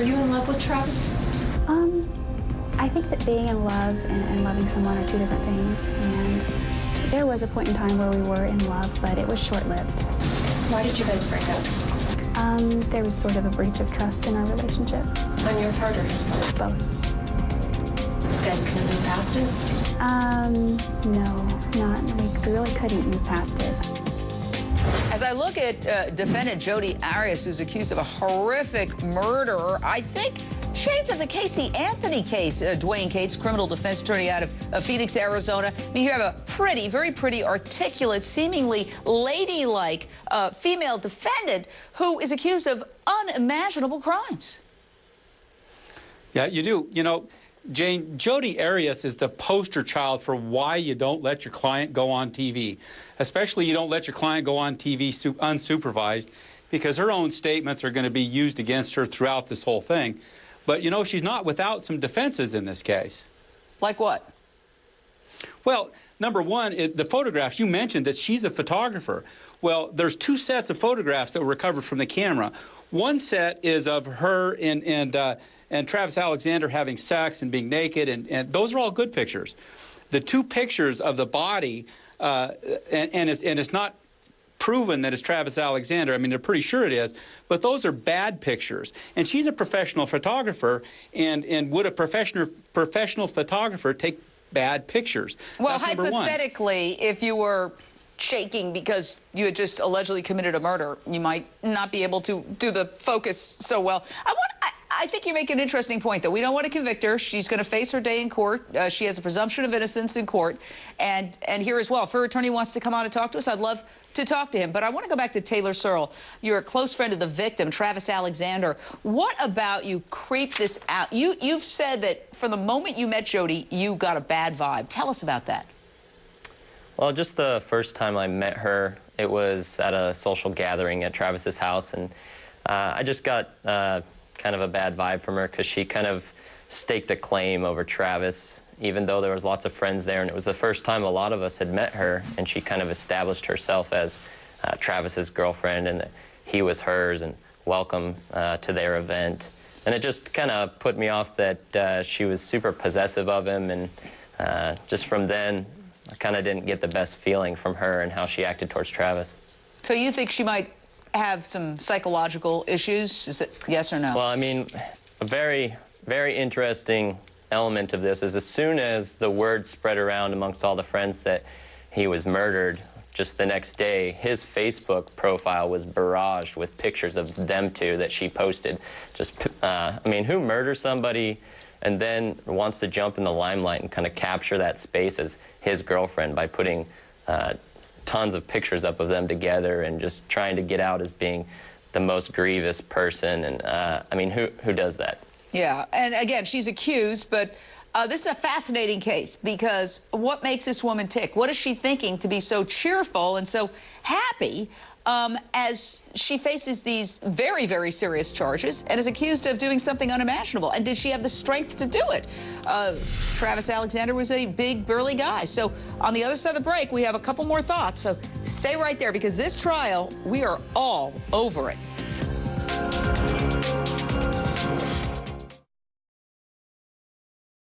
Were you in love with Travis? I think that being in love and loving someone are two different things, and there was a point in time where we were in love, but it was short-lived. Why did you guys break up? There was sort of a breach of trust in our relationship. On your part or his part? Both. You guys couldn't move past it? No, we really couldn't move past it. As I look at defendant Jodi Arias, who's accused of a horrific murder, I think shades of the Casey Anthony case. Dwayne Cates, criminal defense attorney out of Phoenix, Arizona. I mean, you have a pretty, very pretty, articulate, seemingly ladylike female defendant who is accused of unimaginable crimes. Yeah, you do. You know, Jane, Jodi Arias is the poster child for why you don't let your client go on TV. Especially you don't let your client go on TV unsupervised, because her own statements are going to be used against her throughout this whole thing. But, you know, she's not without some defenses in this case. Like what? Well, number one, the photographs, you mentioned that she's a photographer. Well, there's two sets of photographs that were recovered from the camera. One set is of her and Travis Alexander having sex and being naked, and those are all good pictures. The two pictures of the body, and it's not proven that it's Travis Alexander. I mean, they're pretty sure it is, but those are bad pictures. And she's a professional photographer, and would a professional photographer take bad pictures? Well, that's number one. hypothetically, if you were shaking because you had just allegedly committed a murder, you might not be able to do the focus so well. I think you make an interesting point, though. We don't want to convict her. She's going to face her day in court. She has a presumption of innocence in court. And here as well, if her attorney wants to come on and talk to us, I'd love to talk to him. But I want to go back to Taylor Searle. You're a close friend of the victim, Travis Alexander. What about you creeped this out? You've said that from the moment you met Jodi, you got a bad vibe. Tell us about that. Well, just the first time I met her, it was at a social gathering at Travis's house, and I just got kind of a bad vibe from her because she kind of staked a claim over Travis, even though there was lots of friends there, and it was the first time a lot of us had met her, and she kind of established herself as Travis's girlfriend, and that he was hers, and welcome to their event. And it just kind of put me off that she was super possessive of him, and just from then, I kind of didn't get the best feeling from her and how she acted towards Travis. So you think she might have some psychological issues? Is it yes or no? Well, I mean, a very, very interesting element of this is as soon as the word spread around amongst all the friends that he was murdered, just the next day, his Facebook profile was barraged with pictures of them two that she posted. Just, I mean, who murders somebody and then wants to jump in the limelight and kind of capture that space as his girlfriend by putting tons of pictures up of them together and just trying to get out as being the most grievous person? And I mean, who does that? Yeah, and again, she's accused, but this is a fascinating case because what makes this woman tick? What is she thinking to be so cheerful and so happy as she faces these very, very serious charges and is accused of doing something unimaginable? And did she have the strength to do it? Travis Alexander was a big, burly guy. So on the other side of the break, we have a couple more thoughts. So stay right there because this trial, we are all over it.